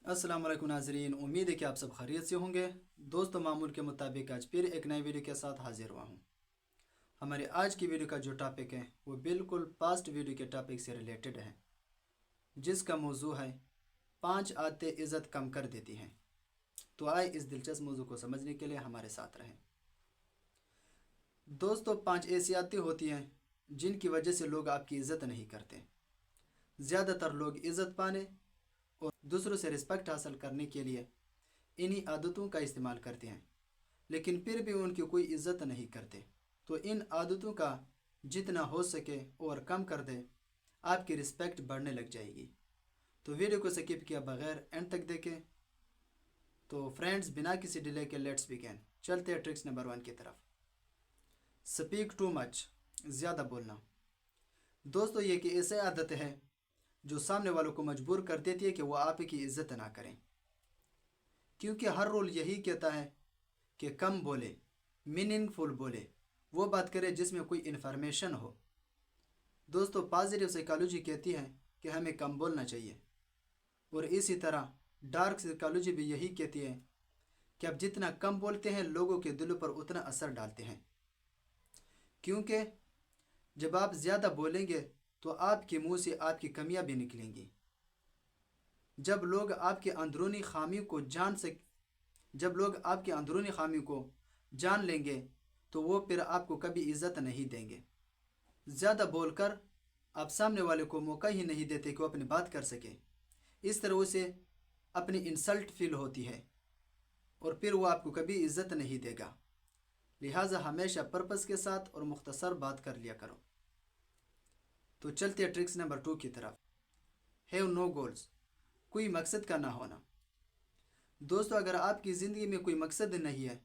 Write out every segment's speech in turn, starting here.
अस्सलाम वालेकुम नाज़रीन, उम्मीद है कि आप सब खैरियत से होंगे। दोस्तों, मामूल के मुताबिक आज फिर एक नई वीडियो के साथ हाजिर हुआ हूँ। हमारे आज की वीडियो का जो टॉपिक है वो बिल्कुल पास्ट वीडियो के टॉपिक से रिलेटेड है, जिसका मौजू है 5 आदतें इज़्ज़त कम कर देती हैं। तो आए इस दिलचस्प मौजू को समझने के लिए हमारे साथ रहें। दोस्तों, 5 ऐसी आदतें होती हैं जिनकी वजह से लोग आपकी इज़्ज़त नहीं करते। ज़्यादातर लोग इज़्ज़त पाने और दूसरों से रिस्पेक्ट हासिल करने के लिए इन्हीं आदतों का इस्तेमाल करते हैं, लेकिन फिर भी उनकी कोई इज़्ज़त नहीं करते। तो इन आदतों का जितना हो सके और कम कर दे, आपकी रिस्पेक्ट बढ़ने लग जाएगी। तो वीडियो को स्किप किया बगैर एंड तक देखें। तो फ्रेंड्स, बिना किसी डिले के लेट्स बिगिन। चलते हैं ट्रिक्स नंबर 1 की तरफ। स्पीक टू मच, ज़्यादा बोलना। दोस्तों, ये कि ऐसी आदत है जो सामने वालों को मजबूर कर देती है कि वो आपकी इज़्ज़त ना करें, क्योंकि हर रोल यही कहता है कि कम बोले, मीनिंगफुल बोले, वो बात करे जिसमें कोई इन्फॉर्मेशन हो। दोस्तों, पॉजिटिव साइकोलॉजी कहती है कि हमें कम बोलना चाहिए, और इसी तरह डार्क साइकोलॉजी भी यही कहती है कि आप जितना कम बोलते हैं लोगों के दिलों पर उतना असर डालते हैं, क्योंकि जब आप ज़्यादा बोलेंगे तो आपके मुंह से आपकी कमियां भी निकलेंगी। जब लोग आपकी अंदरूनी खामी को जान लेंगे तो वो फिर आपको कभी इज़्ज़त नहीं देंगे। ज़्यादा बोलकर आप सामने वाले को मौका ही नहीं देते कि वो अपनी बात कर सके। इस तरह उसे अपनी इंसल्ट फील होती है और फिर वो आपको कभी इज़्ज़त नहीं देगा। लिहाजा हमेशा पर्पस के साथ और मुख्तसर बात कर लिया करो। तो चलते हैं ट्रिक्स नंबर 2 की तरफ। हैव नो गोल्स, कोई मकसद का ना होना। दोस्तों, अगर आपकी ज़िंदगी में कोई मकसद नहीं है,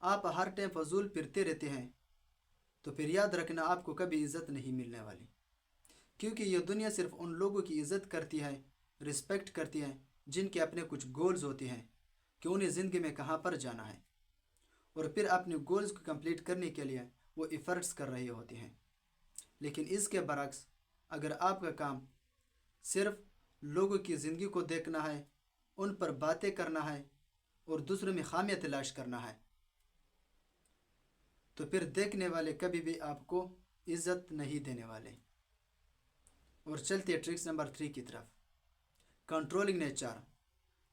आप हर टाइम फजूल फिरते रहते हैं, तो फिर याद रखना आपको कभी इज़्ज़त नहीं मिलने वाली, क्योंकि यह दुनिया सिर्फ उन लोगों की इज़्ज़त करती है, रिस्पेक्ट करती है, जिनके अपने कुछ गोल्स होते हैं कि उन्हें ज़िंदगी में कहाँ पर जाना है, और फिर अपने गोल्स को कंप्लीट करने के लिए वो एफ़र्ट्स कर रहे होते हैं। लेकिन इसके बरक्स, अगर आपका काम सिर्फ लोगों की ज़िंदगी को देखना है, उन पर बातें करना है और दूसरों में खामियां तलाश करना है, तो फिर देखने वाले कभी भी आपको इज़्ज़त नहीं देने वाले। और चलते हैं ट्रिक्स नंबर 3 की तरफ। Controlling nature.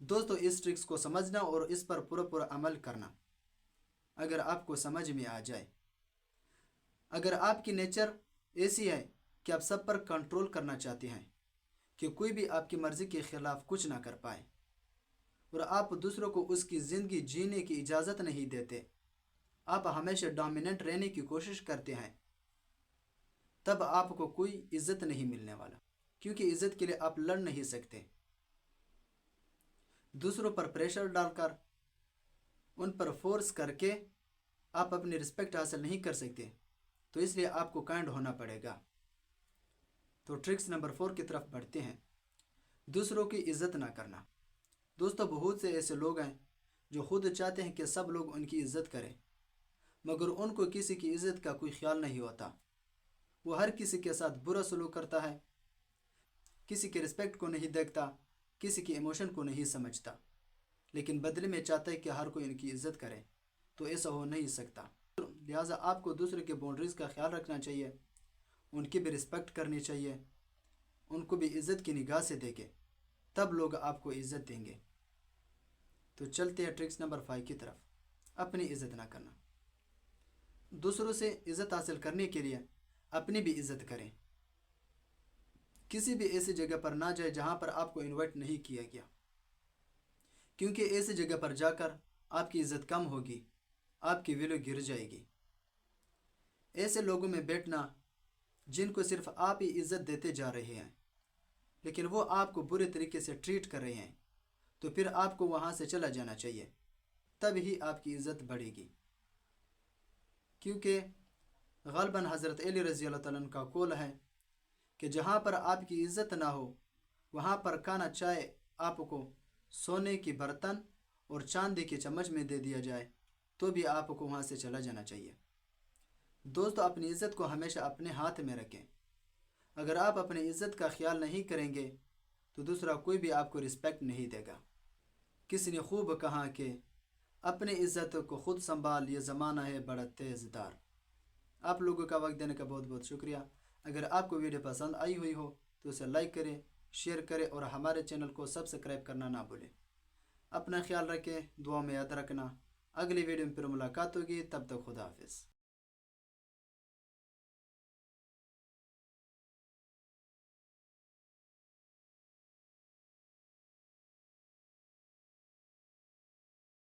दोस्तों, इस ट्रिक्स को समझना और इस पर पूरा पूरा अमल करना अगर आपको समझ में आ जाए। अगर आपकी नेचर ऐसी है कि आप सब पर कंट्रोल करना चाहते हैं कि कोई भी आपकी मर्ज़ी के ख़िलाफ़ कुछ ना कर पाए, और आप दूसरों को उसकी ज़िंदगी जीने की इजाज़त नहीं देते, आप हमेशा डोमिनेंट रहने की कोशिश करते हैं, तब आपको कोई इज़्ज़त नहीं मिलने वाला, क्योंकि इज़्ज़त के लिए आप लड़ नहीं सकते। दूसरों पर प्रेशर डालकर, उन पर फोर्स करके आप अपनी रिस्पेक्ट हासिल नहीं कर सकते, तो इसलिए आपको काइंड होना पड़ेगा। तो ट्रिक्स नंबर 4 की तरफ बढ़ते हैं। दूसरों की इज़्ज़त ना करना। दोस्तों, बहुत से ऐसे लोग हैं जो खुद चाहते हैं कि सब लोग उनकी इज़्ज़त करें, मगर उनको किसी की इज़्ज़त का कोई ख्याल नहीं होता। वो हर किसी के साथ बुरा सलूक करता है, किसी के रिस्पेक्ट को नहीं देखता, किसी के इमोशन को नहीं समझता, लेकिन बदले में चाहता है कि हर कोई इनकी इज़्ज़त करे। तो ऐसा हो नहीं सकता। लिहाजा आपको दूसरे के बाउंड्रीज़ का ख्याल रखना चाहिए, उनकी भी रिस्पेक्ट करनी चाहिए, उनको भी इज़्ज़त की निगाह से देखें, तब लोग आपको इज़्ज़त देंगे। तो चलते हैं ट्रिक्स नंबर 5 की तरफ। अपनी इज़्ज़त ना करना। दूसरों से इज़्ज़त हासिल करने के लिए अपनी भी इज़्ज़त करें। किसी भी ऐसी जगह पर ना जाए जहाँ पर आपको इनवाइट नहीं किया गया, क्योंकि ऐसी जगह पर जाकर आपकी इज़्ज़त कम होगी, आपकी वैल्यू गिर जाएगी। ऐसे लोगों में बैठना जिनको सिर्फ आप ही इज़्ज़त देते जा रहे हैं, लेकिन वो आपको बुरे तरीके से ट्रीट कर रहे हैं, तो फिर आपको वहाँ से चला जाना चाहिए, तब ही आपकी इज़्ज़त बढ़ेगी। क्योंकि ग़ालिबन हज़रत अली रज़ी अल्लाह तआला अन्हु का कौल है कि जहाँ पर आपकी इज़्ज़त ना हो, वहाँ पर खाना चाहे आपको सोने की बर्तन और चांदी की चम्मच में दे दिया जाए, तो भी आपको वहाँ से चला जाना चाहिए। दोस्तों, अपनी इज़्ज़त को हमेशा अपने हाथ में रखें। अगर आप अपनी इज़्ज़त का ख्याल नहीं करेंगे तो दूसरा कोई भी आपको रिस्पेक्ट नहीं देगा। کسی نے خوب کہا کہ اپنی عزت کو خود سنبھال، یہ زمانہ ہے بڑا تیز دار۔ آپ لوگوں کا وقت دینے کا بہت بہت شکریہ۔ اگر آپ کو ویڈیو پسند آئی ہوئی ہو تو اسے لائک کریں، شیئر کریں اور ہمارے چینل کو سبسکرائب کرنا نہ بھولیں۔ اپنا خیال رکھیں، دعا میں یاد رکھنا۔ اگلی ویڈیو میں پھر ملاقات ہوگی، تب تک خدا حافظ۔